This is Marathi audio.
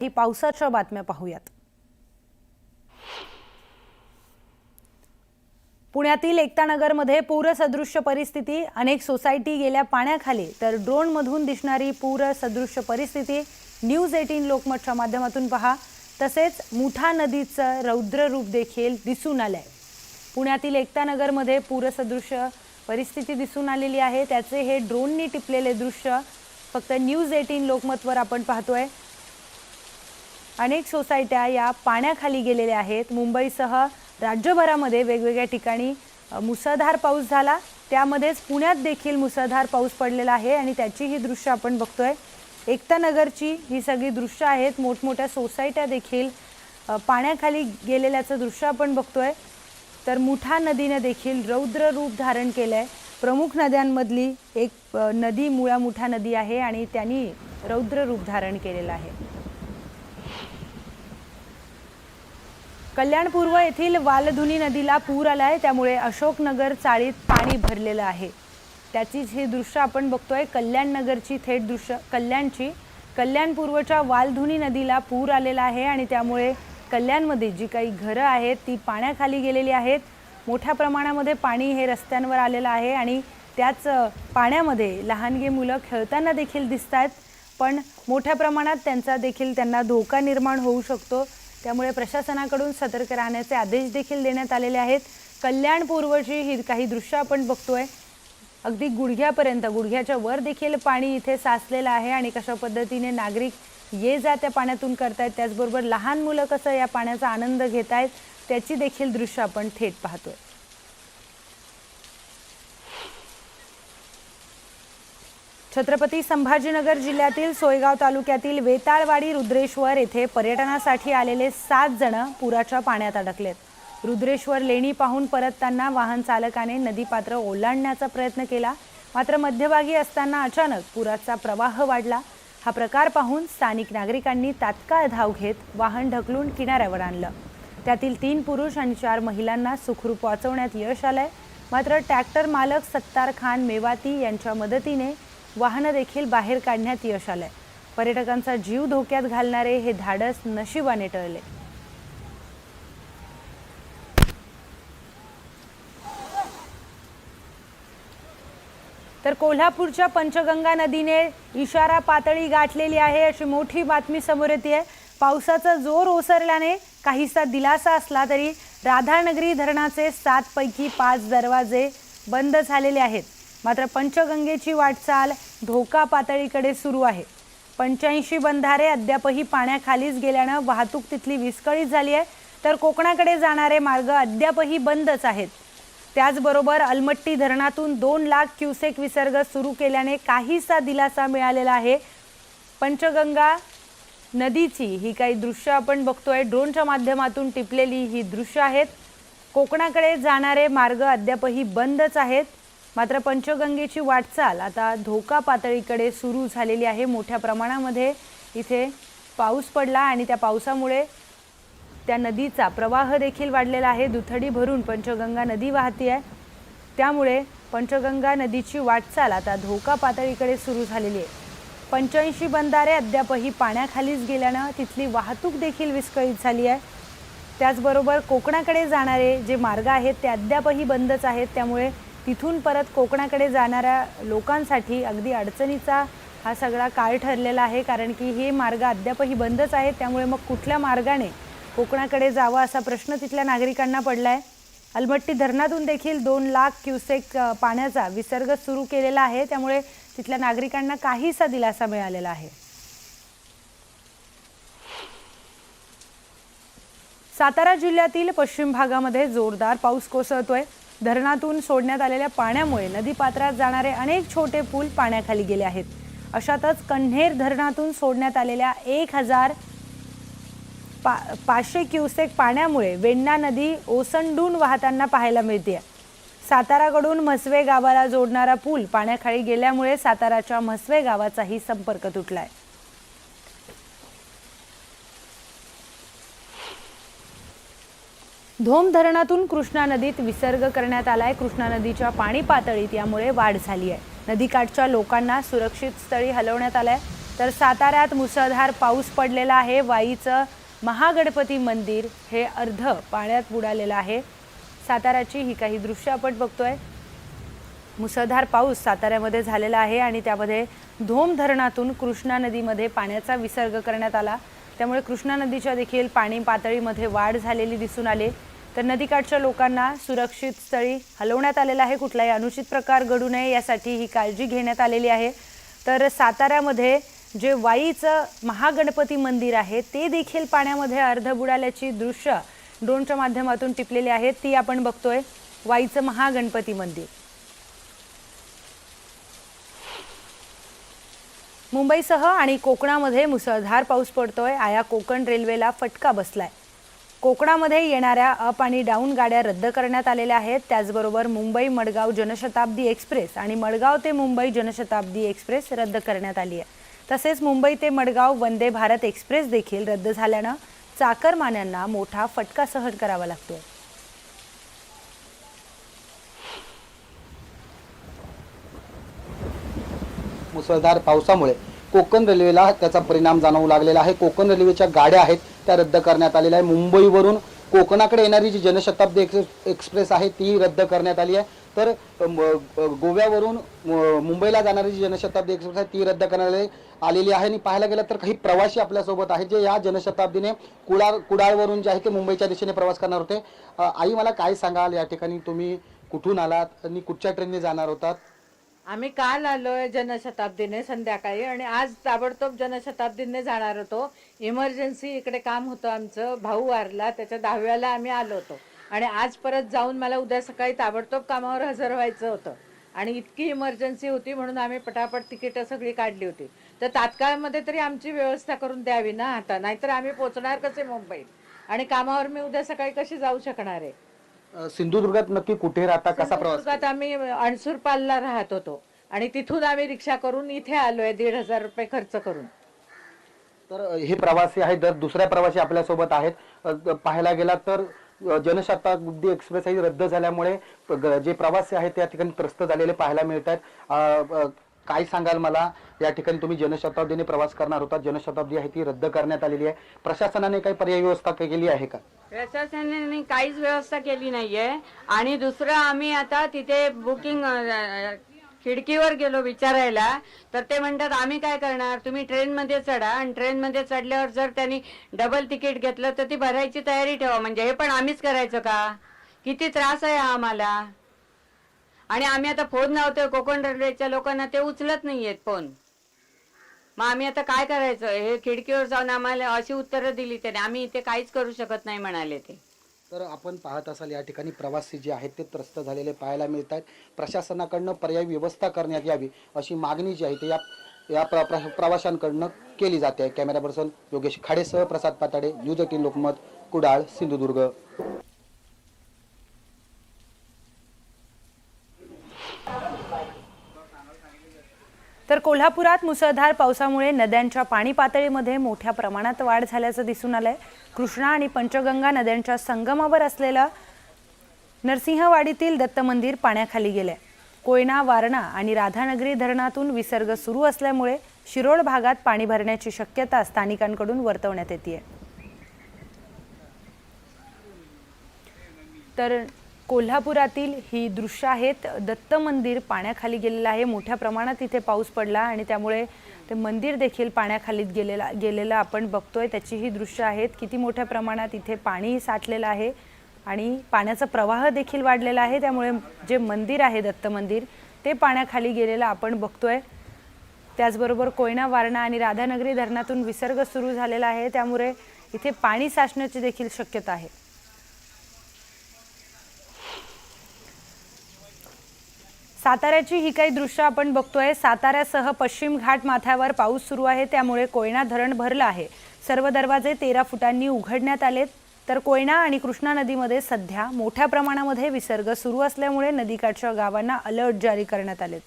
ही पावसाच्या बातम्या पाहूयात। पुण्यातील एकतानगरमध्ये पूरसदृश्य परिस्थिती, अनेक सोसायटी गेल्या पाण्याखाली, तर ड्रोन मधून दिसणारी पूरसदृश्य परिस्थिती न्यूज 18 लोकमतच्या माध्यमातून पहा। तसेच मुठा नदीचं रौद्र रूप देखील दिसून आलंय। पुण्यातील एकतानगरमध्ये पूरसदृश्य परिस्थिती दिसून आलेली आहे, त्याचे हे ड्रोननी टिपलेले दृश्य फक्त न्यूज 18 लोकमतवर आपण पाहतोय। अनेक सोसायट्या या पाण्याखाली गेलेल्या आहेत। मुंबईसह राज्यभरामध्ये वेगवेगळ्या ठिकाणी मुसळधार पाऊस झाला, त्यामध्येच पुण्यात देखील मुसळधार पाऊस पडलेला आहे आणि त्याची ही दृश्य आपण बघतोय। एकतानगरची ही सगळी दृश्य आहेत। मोठमोठ्या सोसायट्या देखील पाण्याखाली गेलेल्याचं दृश्य आपण बघतोय। तर मुठा नदीने देखील रौद्र रूप धारण केलंय। प्रमुख नद्यांमधली एक नदी मुठा नदी आहे आणि त्यांनी रौद्र रूप धारण केलेलं आहे। कल्याण पूर्व येथील वालधुनी नदीला पूर आलाय, त्यामुळे अशोकनगर चाळीत पाणी भरलेलं आहे। त्याचीच हे दृश्य आपण बघतोय। कल्याण नगरची थेट दृश्य कल्याण पूर्वच्या वालधुनी नदीला पूर आलेला आहे आणि त्यामुळे कल्याणमध्ये जी काही घरं आहेत ती पाण्याखाली गेलेली आहेत। मोठ्या प्रमाणामध्ये पाणी हे रस्त्यांवर आलेलं आहे आणि त्याच पाण्यामध्ये लहानगे मुलं खेळताना देखील दिसतात, पण मोठ्या प्रमाणात त्यांना धोका निर्माण होऊ शकतो। त्यामुळे प्रशासनाकडून सतर्क राहण्याचे आदेश देखील देण्यात आलेले आहेत। कल्याण पूर्वची ही काही दृश्य आपण बघतोय। अगदी गुडघ्यापर्यंत, गुडघ्याच्या वर देखील पाणी इथे साचलेलं आहे आणि कशा पद्धतीने नागरिक ये जा त्या पाण्यातून करतायत, त्याचबरोबर लहान मुलं कसं या पाण्याचा आनंद घेतायत त्याची देखील दृश्य आपण थेट पाहतोय। छत्रपती संभाजीनगर जिल्ह्यातील सोयगाव तालुक्यातील वेताळवाडी रुद्रेश्वर येथे पर्यटनासाठी आलेले 7 जण पुराच्या पाण्यात अडकलेत। रुद्रेश्वर लेणी पाहून परतताना वाहन चालकाने नदीपात्र ओलांडण्याचा प्रयत्न केला, मात्र मध्यभागी असताना अचानक पुराचा प्रवाह वाढला। हा प्रकार पाहून स्थानिक नागरिकांनी तात्काळ धाव घेत वाहन ढकलून किनाऱ्यावर आणलं। त्यातील 3 पुरुष आणि 4 महिलांना सुखरूप वाचवण्यात यश आलंय, मात्र ट्रॅक्टर मालक सत्तार खान मेवाती यांच्या मदतीने वाहन देखील बाहेर काढण्यात यश आलंय। पर्यटकांचा जीव धोक्यात घालणारे हे धाडस नशिबाने टळले। तर कोल्हापूरच्या पंचगंगा नदीने इशारा पातळी गाठलेली आहे अशी मोठी बातमी समोर येते। पावसाचा जोर ओसरल्याने काहीसा दिलासा असला तरी राधानगरी धरणाचे 7 पैकी 5 दरवाजे बंद झालेले आहेत, मात्र पंचगंगेची वाटचाल धोका पातळीकडे सुरू आहे। 85 बंधारे अद्यापही पाण्याखालीच गेल्याने वाहतूक तिथली विस्कळीत झाली आहे, तर कोकणाकडे जाणारे मार्ग अद्यापही बंदच आहेत। त्याचबरोबर अलमट्टी धरणातून 2 लाख क्युसेक विसर्ग सुरू केल्याने काहीसा दिलासा मिळालेला आहे। पंचगंगा नदीची ही काही दृश्य आपण बघतोय, ड्रोनच्या माध्यमातून टिपलेली ही दृश्य आहेत। कोकणाकडे जाणारे मार्ग अद्यापही बंदच आहेत, मात्र पंचगंगेची वाटचाल आता धोका पातळीकडे सुरू झालेली आहे। मोठ्या प्रमाणामध्ये इथे पाऊस पडला आणि त्या पावसामुळे त्या नदीचा प्रवाह देखील वाढलेला आहे। दुथडी भरून पंचगंगा नदी वाहते, त्यामुळे पंचगंगा नदीची वाटचाल आता धोका पातळीकडे सुरू झालेली आहे। 85 बंधारे अद्यापही पाण्याखालीच गेल्याने तिथली वाहतूक देखील विस्कळीत झाली आहे। त्याचबरोबर कोकणाकडे जाणारे जे मार्ग आहेत ते अद्यापही बंदच आहेत, त्यामुळे तिथून परत कोकणाकडे जाणाऱ्या लोकांसाठी अगदी अडचणीचा हा सगळा काळ ठरलेला आहे, कारण की हे मार्ग अद्यापही बंदच आहेत। त्यामुळे मग कुठल्या मार्गाने कोकणाकडे जावं असा प्रश्न तिथल्या नागरिकांना पडलाय। अलमट्टी धरणातून देखील 2 लाख क्युसेक पाण्याचा विसर्ग सुरू केलेला आहे, त्यामुळे तिथल्या नागरिकांना काहीसा दिलासा मिळालेला आहे। सातारा जिल्ह्यातील पश्चिम भागामध्ये जोरदार पाऊस कोसळतोय। धरणातून सोडण्यात आलेल्या पाण्यामुळे नदीपात्रात जाणारे अनेक छोटे पूल पाण्याखाली गेले आहेत। अशातच कन्हेर धरणातून सोडण्यात आलेल्या 1500 क्युसेक पाण्यामुळे वेण्णा नदी ओसंडून वाहताना पाहायला मिळते। साताराकडून म्हसवे गावाला जोडणारा पूल पाण्याखाली गेल्यामुळे साताराच्या म्हसवे गावाचाही संपर्क तुटलाय। धोम धरणातून कृष्णा नदीत विसर्ग करण्यात आलाय। कृष्णा नदीच्या पाणी पातळीत यामुळे वाढ झाली आहे। नदीकाठच्या लोकांना सुरक्षित स्थळी हलवण्यात आलंय। तर साताऱ्यात मुसळधार पाऊस पडलेला आहे। वाईचं महागणपती मंदिर हे अर्ध पाण्यात बुडालेलं आहे। साताऱ्याची ही काही दृश्य आपण बघतोय। मुसळधार पाऊस साताऱ्यामध्ये झालेला आहे आणि त्यामध्ये धोम धरणातून कृष्णा नदीमध्ये पाण्याचा विसर्ग करण्यात आला। त्यामुळे कृष्णा नदीच्या देखील पाणी पातळीमध्ये वाढ झालेली दिसून आली। तर नदीकाठच्या लोकांना सुरक्षित स्थळी हलवण्यात आलेलं आहे। कुठलाही अनुचित प्रकार घडू नये यासाठी ही काळजी घेण्यात आलेली आहे। तर साताऱ्यामध्ये जे वाईचं महागणपती मंदिर आहे ते देखील पाण्यामध्ये अर्ध बुडाल्याची दृश्य ड्रोनच्या माध्यमातून टिपलेली आहेत, ती आपण बघतोय। वाईचं महागणपती मंदिर मुंबईसह आणि कोकणामध्ये मुसळधार पाऊस पडतोय। आया कोकण रेल्वेला फटका बसलाय। कोकणामध्ये येणाऱ्या अप आणि डाऊन गाड्या रद्द करण्यात आलेल्या आहेत। त्याचबरोबर मुंबई मडगाव जनशताब्दी एक्सप्रेस आणि मडगाव ते मुंबई जनशताब्दी एक्सप्रेस रद्द करण्यात आली आहे। तसेच मुंबई ते मडगाव वंदे भारत एक्सप्रेस देखील रद्द झाल्यानं चाकरमान्यांना मोठा फटका सहन करावा लागतोय। मुसळधार पावसामुळे कोकण रेल्वेला त्याचा परिणाम जाणवू लागलेला आहे। कोकण रेल्वेच्या गाड्या आहेत त्या रद्द करण्यात आलेल्या आहे। मुंबईवरून कोकणाकडे येणारी जी जनशताब्दी एक्सप्रेस आहे ती रद्द करण्यात आली आहे। तर गोव्यावरून मुंबईला जाणारी जी जनशताब्दी एक्सप्रेस आहे ती रद्द करण्यात आलेली आहे। आणि पाहायला गेलं तर काही प्रवासी आपल्यासोबत आहेत जे या जनशताब्दीने कुडाळवरून जे आहे ते मुंबईच्या दिशेने प्रवास करणार होते। आई, मला काय सांगाल, या ठिकाणी तुम्ही कुठून आलात आणि कुठच्या ट्रेनने जाणार होतात? आम्ही काल आलोय जनशताब्दीने संध्याकाळी आणि आज ताबडतोब जनशताब्दीने जाणार होतो। इमर्जन्सी इकडे काम होतं, आमचं भाऊ वारला, त्याच्या 10व्याला आम्ही आलो होतो आणि आज परत जाऊन मला उद्या सकाळी ताबडतोब कामावर हजर व्हायचं होतं आणि इतकी इमर्जन्सी होती म्हणून आम्ही पटापट तिकीटं सगळी काढली होती। तर तात्काळमध्ये तरी आमची व्यवस्था करून द्यावी ना आता, नाहीतर आम्ही पोहोचणार कसे मुंबईत आणि कामावर मी उद्या सकाळी कशी जाऊ शकणार आहे? सिंधुदुर्गात नक्की कुठे राहता, कसा प्रवास? सिंधुदुर्गात आम्ही अणसूरपालला राहत होतो आणि तिथून आम्ही रिक्षा करून इथे आलोय 1,500 रुपये खर्च करून। तर हे प्रवासी आहेत, दर दुसऱ्या प्रवासी आपल्यासोबत आहेत। पाहायला गेला तर जनशताब्दी एक्सप्रेस ही रद्द झाल्यामुळे जे प्रवासी आहेत त्या ठिकाणी त्रस्त झालेले पाहायला मिळत आहेत। काय सांगाल मला, या ठिकाणी तुम्ही जनशताब्दीने प्रवास करणार होता, जनशताब्दी आहे ती रद्द करण्यात आलेली आहे, प्रशासनाने काही पर्यायी व्यवस्था केली आहे का? प्रशासनाने काहीच व्यवस्था केली नाहीये। आणि दुसरं, आम्ही आता तिथे बुकिंग खिडकीवर गेलो विचारायला, तर ते म्हणतात आम्ही काय करणार, तुम्ही ट्रेनमध्ये चढा आणि ट्रेनमध्ये चढल्यावर जर त्यांनी डबल तिकीट घेतलं तर ती भरायची तयारी ठेवा। म्हणजे हे पण आम्हीच करायचं का? किती त्रास आहे आम्हाला। आणि आम्ही आता फोन लावतोय कोकण रेल्वेच्या लोकांना, ते उचलत नाहीयेत फोन। मग आम्ही आता काय करायचं? हे खिडकीवर जाऊन आम्हाला अशी उत्तरं दिली त्याने, आम्ही इथे काहीच करू शकत नाही म्हणाले ते। तर आपण पाहत असाल या ठिकाणी प्रवासी जे आहेत ते त्रस्त झालेले पाहायला मिळत आहेत। प्रशासनाकडनं पर्यायी व्यवस्था करण्यात यावी अशी मागणी जी आहे ते या प्रवाशांकडनं केली जाते। कॅमेरा पर्सन योगेश खाडेसह प्रसाद पाताडे, न्यूज 18 लोकमत, कुडाळ, सिंधुदुर्ग। तर कोल्हापुरात मुसळधार पावसामुळे नद्यांच्या पाणी पातळीमध्ये मोठ्या प्रमाणात वाढ झाल्याचं दिसून आलंय। कृष्णा आणि पंचगंगा नद्यांच्या संगमावर असलेलं नरसिंहवाडीतील दत्त मंदिर पाण्याखाली गेलंय। कोयना, वारणा आणि राधानगरी धरणातून विसर्ग सुरू असल्यामुळे शिरोळ भागात पाणी भरण्याची शक्यता स्थानिकांकडून वर्तवण्यात येते। तर कोल्हापुरातील ही दृश्य आहेत। दत्त मंदिर पाण्याखाली गेलेलं आहे। मोठ्या प्रमाणात इथे पाऊस पडला आणि त्यामुळे ते मंदिर देखील पाण्याखाली गेलेलं आपण बघतोय। त्याची ही दृश्य आहेत, किती मोठ्या प्रमाणात इथे पाणी साठलेलं आहे आणि पाण्याचा प्रवाह देखील वाढलेला आहे। त्यामुळे जे मंदिर आहे दत्त मंदिर ते पाण्याखाली गेलेलं आपण बघतोय। त्याचबरोबर कोयना, वारणा आणि राधानगरी धरणातून विसर्ग सुरू झालेला आहे, त्यामुळे इथे पाणी साचण्याची देखील शक्यता आहे। साताऱ्याची ही काही दृश्य आपण बघतोय। साताऱ्यासह पश्चिम घाट माथ्यावर पाऊस सुरू आहे, त्यामुळे कोयना धरण भरलं आहे। सर्व दरवाजे 13 फुटांनी उघडण्यात आलेत। तर कोयना आणि कृष्णा नदीमध्ये सध्या मोठ्या प्रमाणामध्ये विसर्ग सुरू असल्यामुळे नदीकाठच्या गावांना अलर्ट जारी करण्यात आलेत।